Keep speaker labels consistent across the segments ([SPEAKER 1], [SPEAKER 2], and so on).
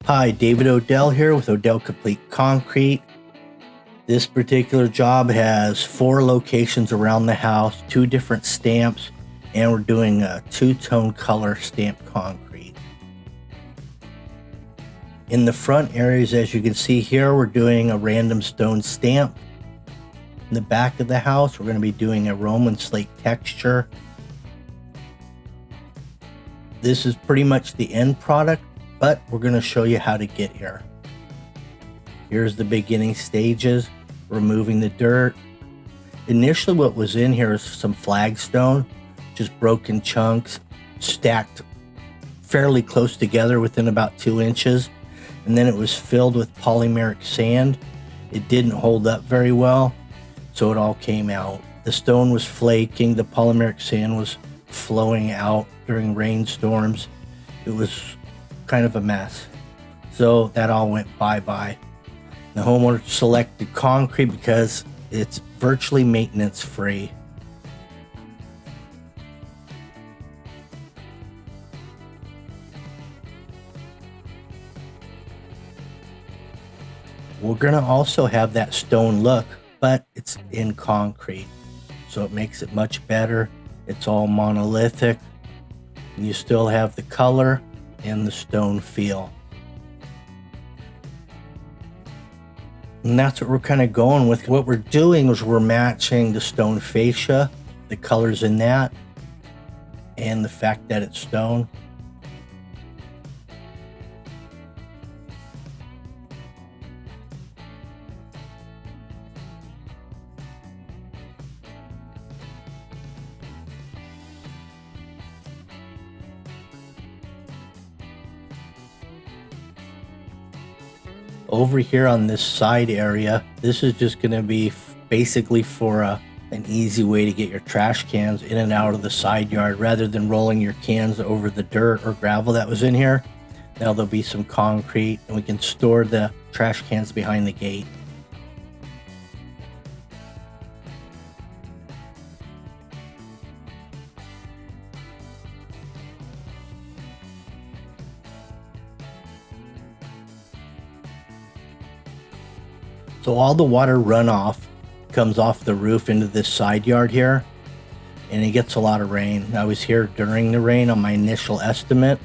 [SPEAKER 1] Hi, David Odell here with Odell Complete Concrete. This particular job has 4 locations around the house, 2 different stamps, and we're doing a 2-tone color stamped concrete. In the front areas, as you can see here, we're doing a random stone stamp. In the back of the house, we're going to be doing a Roman slate texture. This is pretty much the end product, but we're going to show you how to get here. Here's the beginning stages, removing the dirt. Initially what was in here is some flagstone, just broken chunks, stacked fairly close together within about 2 inches. And then it was filled with polymeric sand. It didn't hold up very well, so it all came out. The stone was flaking, the polymeric sand was flowing out during rainstorms. It was kind of a mess. So that all went bye-bye. The homeowner selected concrete because it's virtually maintenance free. We're gonna also have that stone look, but it's in concrete. So it makes it much better. It's all monolithic. And you still have the color and the stone feel. And that's what we're kind of going with. What we're doing is we're matching the stone fascia, the colors in that, and the fact that it's stone. Over here on this side area, this is just going to be basically for an easy way to get your trash cans in and out of the side yard rather than rolling your cans over the dirt or gravel that was in here. Now there'll be some concrete and we can store the trash cans behind the gate. So all the water runoff comes off the roof into this side yard here, and it gets a lot of rain. I was here during the rain on my initial estimate,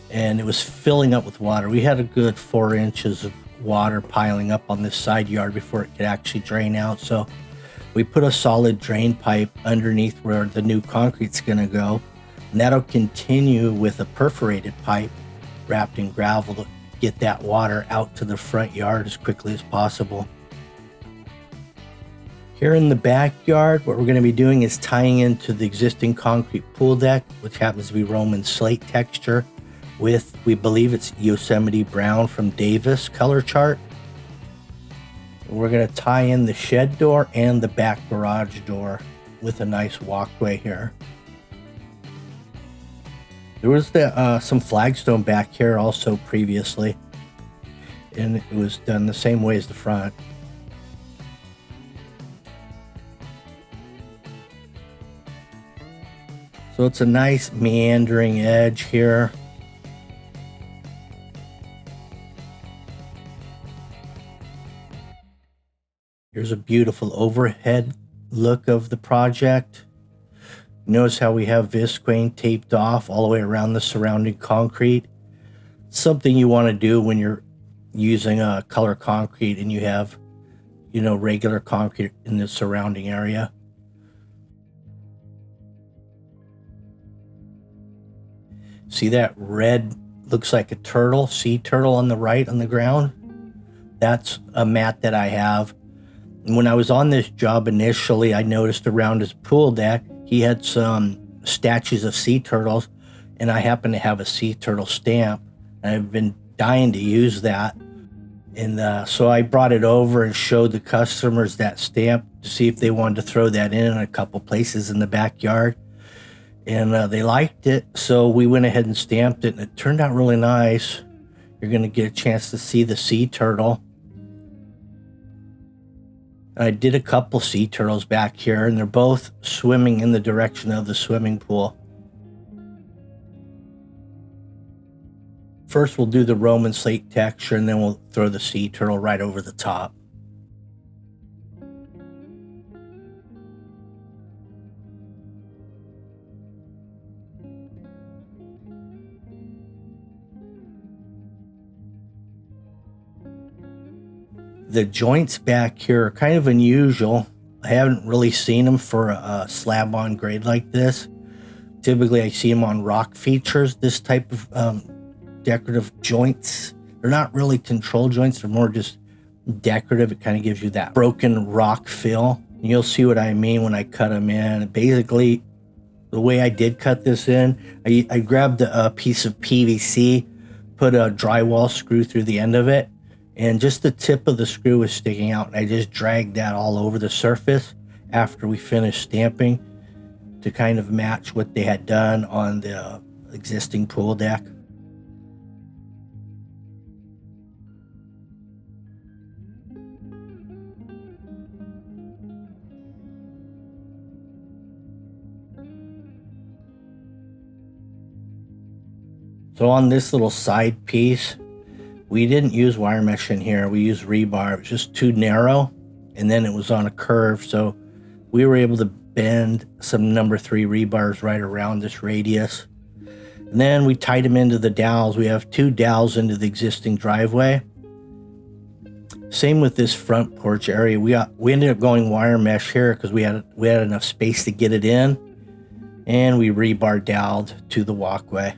[SPEAKER 1] and it was filling up with water. We had a good 4 inches of water piling up on this side yard before it could actually drain out. So we put a solid drain pipe underneath where the new concrete's gonna go, and that'll continue with a perforated pipe wrapped in gravel to get that water out to the front yard as quickly as possible. Here in the backyard, what we're going to be doing is tying into the existing concrete pool deck, which happens to be Roman slate texture with, we believe it's Yosemite brown from Davis color chart. We're going to tie in the shed door and the back garage door with a nice walkway here. There was some flagstone back here also previously, and it was done the same way as the front. So it's a nice meandering edge here. Here's a beautiful overhead look of the project. Notice how we have visqueen taped off all the way around the surrounding concrete. Something you want to do when you're using a color concrete and you have, regular concrete in the surrounding area. See that red, looks like a turtle, sea turtle on the right on the ground? That's a mat that I have. And when I was on this job initially, I noticed around his pool deck, he had some statues of sea turtles, and I happen to have a sea turtle stamp. And I've been dying to use that. And so I brought it over and showed the customers that stamp to see if they wanted to throw that in a couple places in the backyard. And they liked it, so we went ahead and stamped it, and it turned out really nice. You're going to get a chance to see the sea turtle. I did a couple sea turtles back here, and they're both swimming in the direction of the swimming pool. First we'll do the Roman slate texture, and then we'll throw the sea turtle right over the top. The joints back here are kind of unusual. I haven't really seen them for a slab on grade like this. Typically I see them on rock features, this type of decorative joints. They're not really control joints, they're more just decorative. It kind of gives you that broken rock feel. And you'll see what I mean when I cut them in. Basically, the way I did cut this in, I grabbed a piece of PVC, put a drywall screw through the end of it, and just the tip of the screw was sticking out, and I just dragged that all over the surface after we finished stamping to kind of match what they had done on the existing pool deck. So on this little side piece, we didn't use wire mesh in here. We used rebar. It was just too narrow, and then it was on a curve, so we were able to bend some number 3 rebars right around this radius. And then we tied them into the dowels. We have 2 dowels into the existing driveway. Same with this front porch area. We ended up going wire mesh here because we had enough space to get it in, and we rebar doweled to the walkway.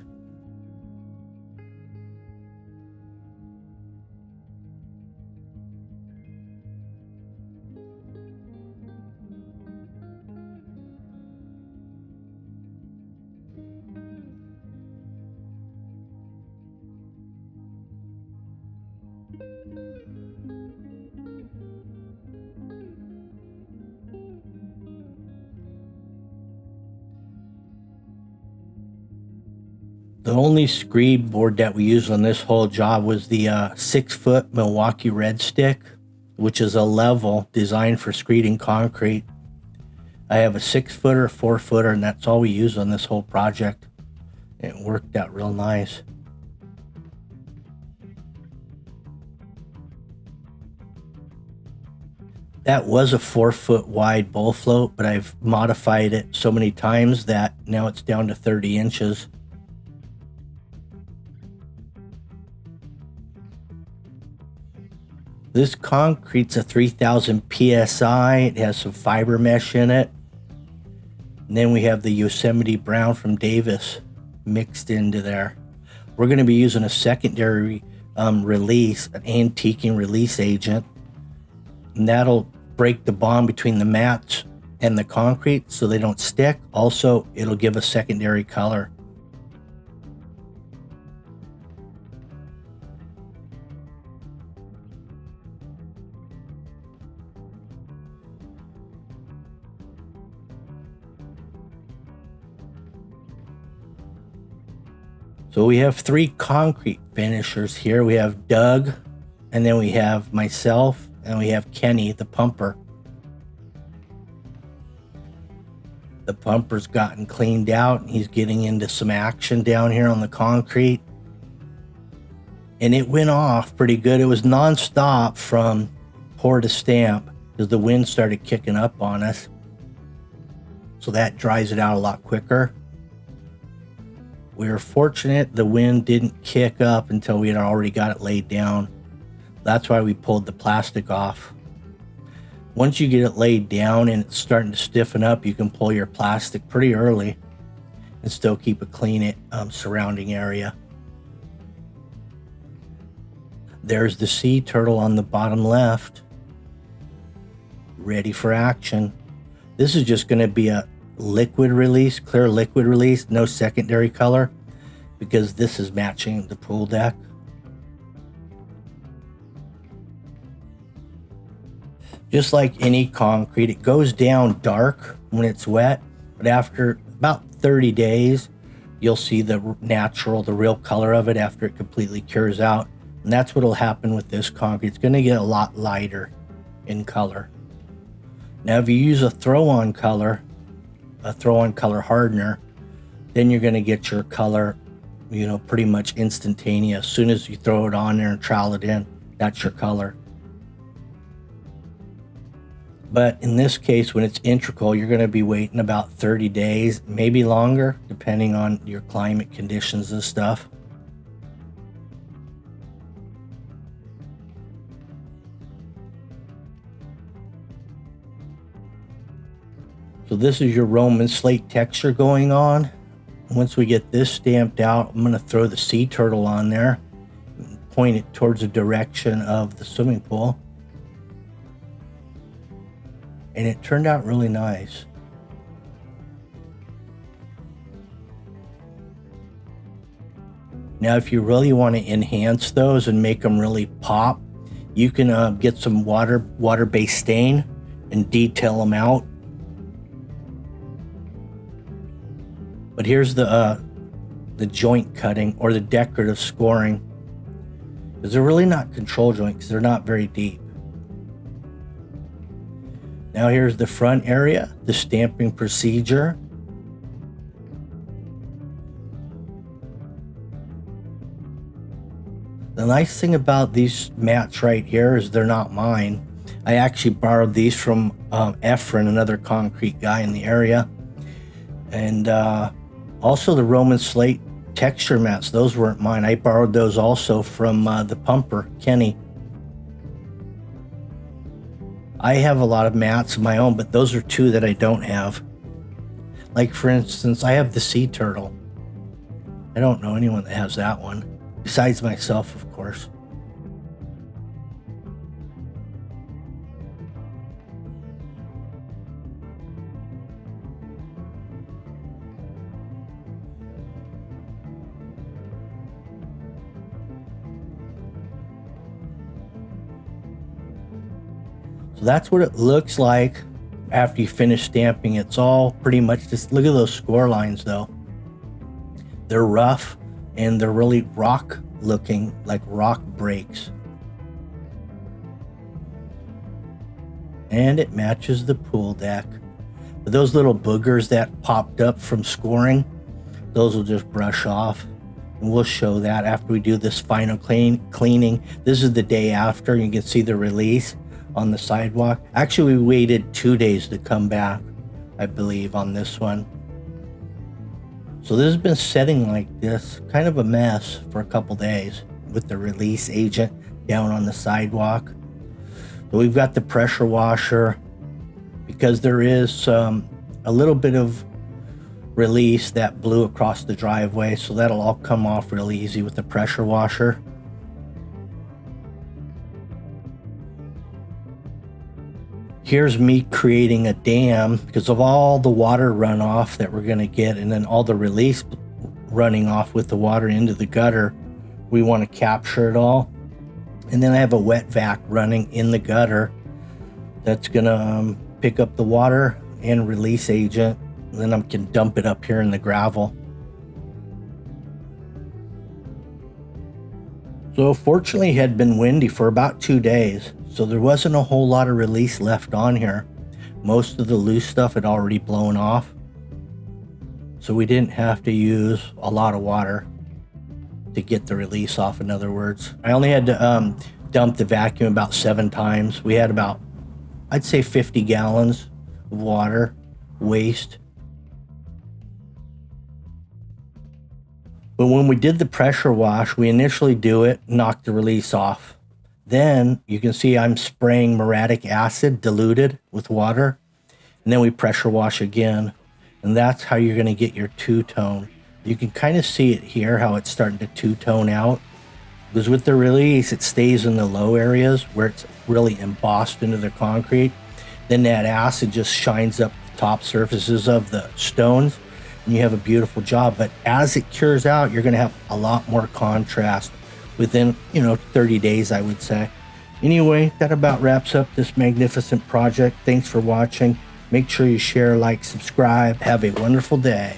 [SPEAKER 1] The only screed board that we used on this whole job was the 6-foot Milwaukee Red Stick, which is a level designed for screeding concrete. I have a 6-footer, 4-footer, and that's all we used on this whole project. It worked out real nice. That was a 4-foot wide bowl float, but I've modified it so many times that now it's down to 30 inches. This concrete's a 3000 PSI. It has some fiber mesh in it. And then we have the Yosemite Brown from Davis mixed into there. We're going to be using a secondary release, an antiquing release agent. And that'll break the bond between the mats and the concrete so they don't stick. Also, it'll give a secondary color. So we have 3 concrete finishers here. We have Doug, and then we have myself, and we have Kenny, the pumper. The pumper's gotten cleaned out, and he's getting into some action down here on the concrete. And it went off pretty good. It was nonstop from pour to stamp because the wind started kicking up on us. So that dries it out a lot quicker. We were fortunate the wind didn't kick up until we had already got it laid down. That's why we pulled the plastic off. Once you get it laid down and it's starting to stiffen up, you can pull your plastic pretty early and still keep a clean surrounding area. There's the sea turtle on the bottom left, ready for action. This is just going to be a liquid release, clear liquid release, no secondary color, because this is matching the pool deck. Just like any concrete, it goes down dark when it's wet, but after about 30 days, you'll see the real color of it after it completely cures out. And that's what will happen with this concrete. It's going to get a lot lighter in color. Now, if you use a throw-on color hardener, then you're going to get your color pretty much instantaneous. As soon as you throw it on there and trowel it in, that's your color. But in this case, when it's integral, you're going to be waiting about 30 days, maybe longer, depending on your climate conditions and stuff. So this is your Roman slate texture going on. Once we get this stamped out, I'm going to throw the sea turtle on there, point it towards the direction of the swimming pool. And it turned out really nice. Now, if you really want to enhance those and make them really pop, you can get some water-based stain and detail them out. But here's the joint cutting or the decorative scoring, because they're really not control joints because they're not very deep. Now here's the front area, the stamping procedure. The nice thing about these mats right here is they're not mine. I actually borrowed these from Efren, another concrete guy in the area. And also the Roman slate texture mats, those weren't mine. I borrowed those also from the pumper, Kenny. I have a lot of mats of my own, but those are two that I don't have. Like, for instance, I have the sea turtle. I don't know anyone that has that one, besides myself, of course. So that's what it looks like after you finish stamping. It's all pretty much just, look at those score lines though. They're rough and they're really rock looking, like rock breaks. And it matches the pool deck. But those little boogers that popped up from scoring, those will just brush off. And we'll show that after we do this final cleaning. This is the day after. You can see the release on the sidewalk. Actually, we waited 2 days to come back, I believe, on this one. So this has been setting like this, kind of a mess for a couple days with the release agent down on the sidewalk. So we've got the pressure washer, because there is a little bit of release that blew across the driveway, so that'll all come off real easy with the pressure washer. Here's me creating a dam because of all the water runoff that we're going to get, and then all the release running off with the water into the gutter. We want to capture it all. And then I have a wet vac running in the gutter that's going to pick up the water and release agent. And then I can dump it up here in the gravel. So fortunately it had been windy for about 2 days. So there wasn't a whole lot of release left on here. Most of the loose stuff had already blown off. So we didn't have to use a lot of water to get the release off, in other words. I only had to dump the vacuum about 7 times. We had about, I'd say 50 gallons of water waste. But when we did the pressure wash, we initially do it, knock the release off. Then you can see I'm spraying muriatic acid diluted with water, and then we pressure wash again. And that's how you're going to get your two-tone. You can kind of see it here, how it's starting to two-tone out. Because with the release, it stays in the low areas where it's really embossed into the concrete. Then that acid just shines up the top surfaces of the stones, and you have a beautiful job. But as it cures out, you're going to have a lot more contrast within 30 days, I would say. Anyway, that about wraps up this magnificent project. Thanks for watching. Make sure you share, like, subscribe. Have a wonderful day.